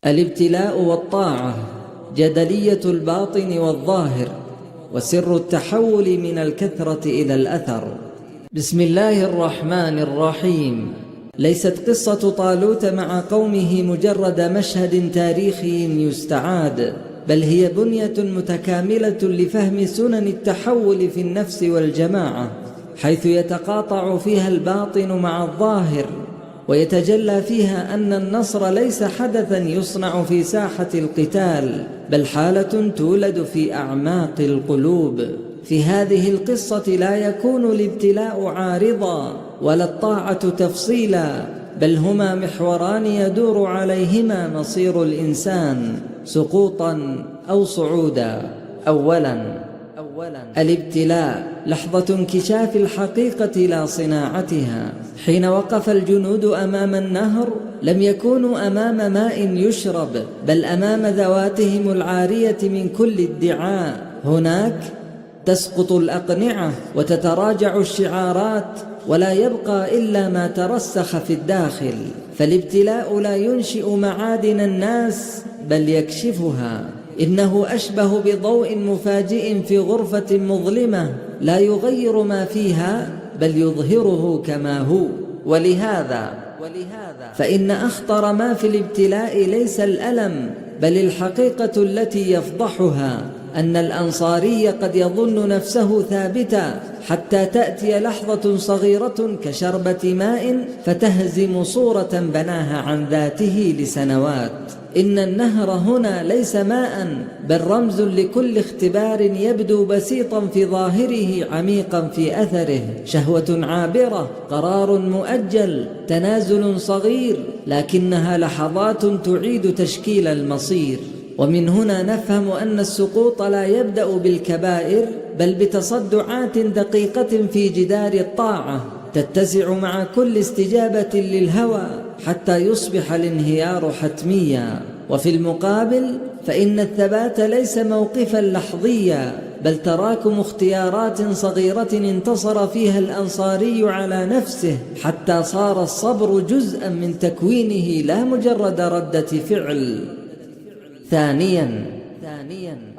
الابتلاء والطاعة، جدلية الباطن والظاهر، وسر التحول من الكثرة إلى الأثر. بسم الله الرحمن الرحيم. ليست قصة طالوت مع قومه مجرد مشهد تاريخي يستعاد، بل هي بنية متكاملة لفهم سنن التحول في النفس والجماعة، حيث يتقاطع فيها الباطن مع الظاهر، ويتجلى فيها أن النصر ليس حدثا يصنع في ساحة القتال، بل حالة تولد في أعماق القلوب. في هذه القصة لا يكون الابتلاء عارضا ولا الطاعة تفصيلا، بل هما محوران يدور عليهما مصير الإنسان، سقوطا أو صعودا. أولا الابتلاء، لحظة انكشاف الحقيقة لا صناعتها. حين وقف الجنود أمام النهر لم يكونوا أمام ماء يشرب، بل أمام ذواتهم العارية من كل ادعاء. هناك تسقط الأقنعة وتتراجع الشعارات، ولا يبقى إلا ما ترسخ في الداخل. فالابتلاء لا ينشئ معادن الناس، بل يكشفها. إنه أشبه بضوء مفاجئ في غرفة مظلمة، لا يغير ما فيها بل يظهره كما هو. ولهذا فإن أخطر ما في الابتلاء ليس الألم، بل الحقيقة التي يفضحها، أن الأنصاري قد يظن نفسه ثابتا، حتى تأتي لحظة صغيرة كشربة ماء فتهزم صورة بناها عن ذاته لسنوات. إن النهر هنا ليس ماء، بل رمز لكل اختبار يبدو بسيطا في ظاهره عميقا في أثره. شهوة عابرة، قرار مؤجل، تنازل صغير، لكنها لحظات تعيد تشكيل المصير. ومن هنا نفهم أن السقوط لا يبدأ بالكبائر، بل بتصدعات دقيقة في جدار الطاعة تتسع مع كل استجابة للهوى، حتى يصبح الانهيار حتميا. وفي المقابل فإن الثبات ليس موقفا لحظيا، بل تراكم اختيارات صغيرة انتصر فيها الأنصاري على نفسه، حتى صار الصبر جزءا من تكوينه لا مجرد ردة فعل. ثانيا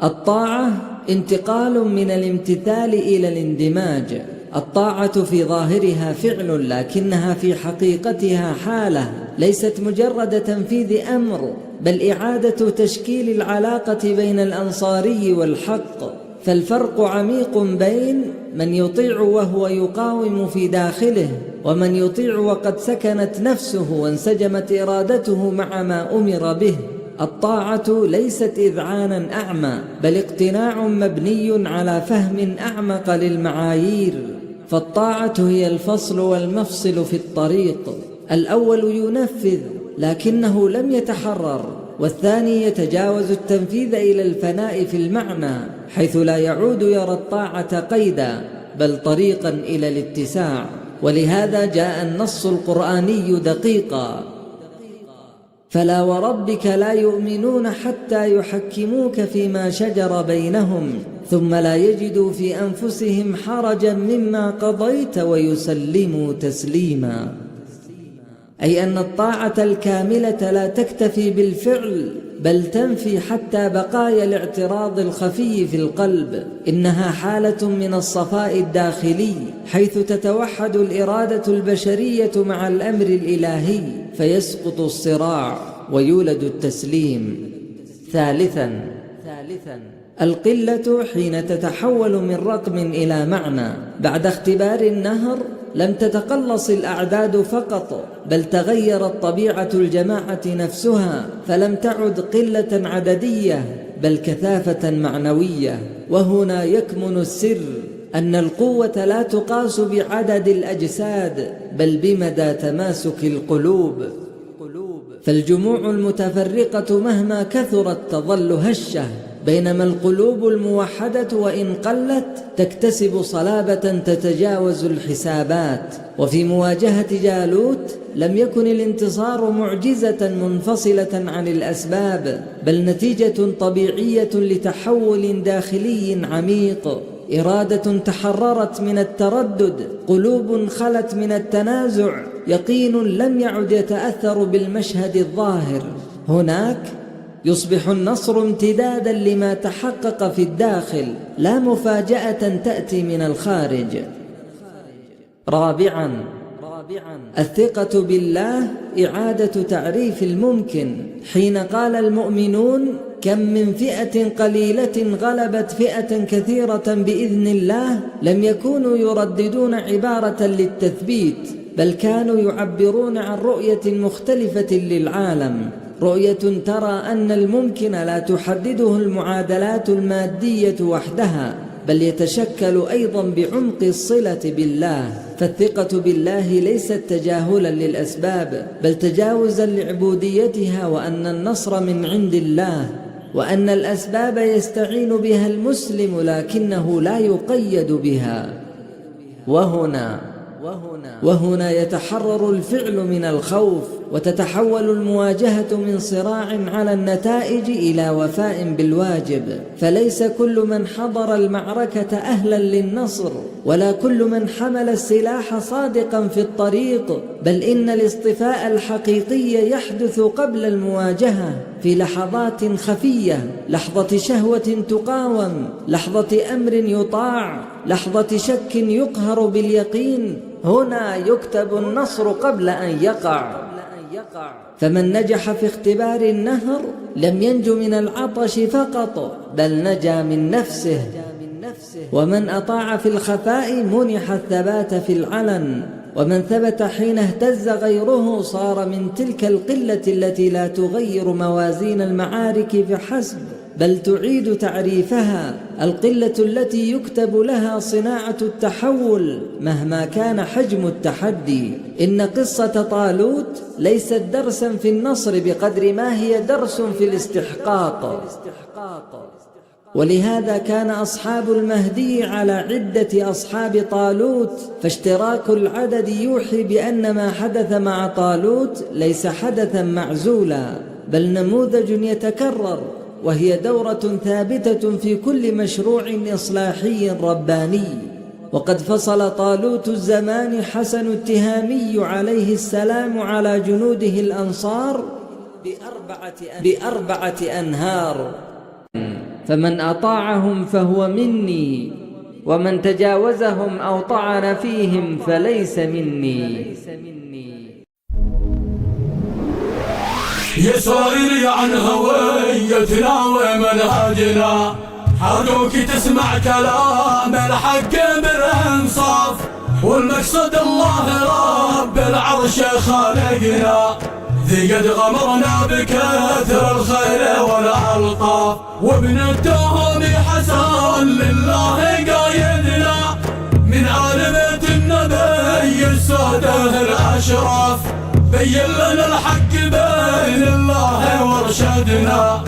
الطاعة، انتقال من الامتثال إلى الاندماج. الطاعة في ظاهرها فعل، لكنها في حقيقتها حالة، ليست مجرد تنفيذ أمر، بل إعادة تشكيل العلاقة بين الأنصاري والحق. فالفرق عميق بين من يطيع وهو يقاوم في داخله، ومن يطيع وقد سكنت نفسه وانسجمت إرادته مع ما أمر به. الطاعة ليست إذعانا أعمى، بل اقتناع مبني على فهم أعمق للمعايير. فالطاعة هي الفصل والمفصل في الطريق. الأول ينفذ لكنه لم يتحرر، والثاني يتجاوز التنفيذ إلى الفناء في المعنى، حيث لا يعود يرى الطاعة قيدا، بل طريقا إلى الاتساع. ولهذا جاء النص القرآني دقيقا: فلا وربك لا يؤمنون حتى يحكموك فيما شجر بينهم ثم لا يجدوا في أنفسهم حرجا مما قضيت ويسلموا تسليما. أي أن الطاعة الكاملة لا تكتفي بالفعل، بل تنفي حتى بقايا الاعتراض الخفي في القلب. إنها حالة من الصفاء الداخلي، حيث تتوحد الإرادة البشرية مع الأمر الإلهي، فيسقط الصراع ويولد التسليم. ثالثا القلة، حين تتحول من رقم إلى معنى. بعد اختبار النهر لم تتقلص الأعداد فقط، بل تغيرت طبيعة الجماعة نفسها، فلم تعد قلة عددية، بل كثافة معنوية. وهنا يكمن السر، أن القوة لا تقاس بعدد الأجساد، بل بمدى تماسك القلوب. فالجموع المتفرقة مهما كثرت تظل هشة، بينما القلوب الموحدة وإن قلت تكتسب صلابة تتجاوز الحسابات. وفي مواجهة جالوت لم يكن الانتصار معجزة منفصلة عن الأسباب، بل نتيجة طبيعية لتحول داخلي عميق. إرادة تحررت من التردد، قلوب خلت من التنازع، يقين لم يعد يتأثر بالمشهد الظاهر. هناك يصبح النصر امتدادا لما تحقق في الداخل، لا مفاجأة تأتي من الخارج. رابعاً، الثقة بالله إعادة تعريف الممكن، حين قال المؤمنون: كم من فئة قليلة غلبت فئة كثيرة بإذن الله، لم يكونوا يرددون عبارة للتثبيت، بل كانوا يعبرون عن رؤية مختلفة للعالم، رؤية ترى أن الممكن لا تحدده المعادلات المادية وحدها، بل يتشكل أيضا بعمق الصلة بالله. فالثقة بالله ليست تجاهلا للأسباب، بل تجاوزا لعبوديتها، وأن النصر من عند الله، وأن الأسباب يستعين بها المسلم لكنه لا يقيد بها. وهنا يتحرر الفعل من الخوف، وتتحول المواجهة من صراع على النتائج إلى وفاء بالواجب. فليس كل من حضر المعركة أهلا للنصر، ولا كل من حمل السلاح صادقا في الطريق، بل إن الاصطفاء الحقيقي يحدث قبل المواجهة، في لحظات خفية، لحظة شهوة تقاوم، لحظة أمر يطاع، لحظة شك يقهر باليقين. هنا يكتب النصر قبل أن يقع. فمن نجح في اختبار النهر لم ينج من العطش فقط، بل نجا من نفسه. ومن أطاع في الخفاء منح الثبات في العلن، ومن ثبت حين اهتز غيره صار من تلك القلة التي لا تغير موازين المعارك فحسب، بل تعيد تعريفها، القلة التي يكتب لها صناعة التحول مهما كان حجم التحدي. إن قصة طالوت ليست درسا في النصر بقدر ما هي درس في الاستحقاق. ولهذا كان أصحاب المهدي على عدة أصحاب طالوت، فاشتراك العدد يوحي بأن ما حدث مع طالوت ليس حدثا معزولا، بل نموذج يتكرر، وهي دورة ثابتة في كل مشروع إصلاحي رباني. وقد فصل طالوت الزمان حسن التهامي عليه السلام على جنوده الأنصار بأربعة أنهار، فمن أطاعهم فهو مني، ومن تجاوزهم أو طعن فيهم فليس مني. يا سائلي عن هويتنا ومنهجنا، حرجوك تسمع كلام الحق بالانصاف، والمقصد الله رب العرش خالقنا، ذي قد غمرنا بكثر الخير والألطاف، وابن التهم حسن لله قايدنا، من عالمة النبي السادة الأشراف، بين لنا الحق بين الله وارشدنا،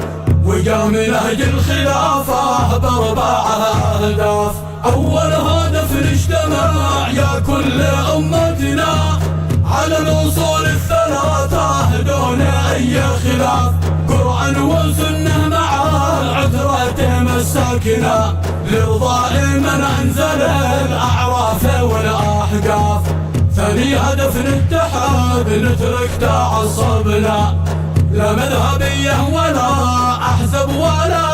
وقام نهج الخلافة بأربع أهداف. أول هدف نجتمع يا كل أمتنا على الأصول الثلاثة دون أي خلاف، قرآن وسنة مع العترة مساكنا، لإرضاء من أنزل الأعراف والأحقاف. ثاني هدف نتحد نترك تعصبنا، لا مذهبية ولا أحزب ولا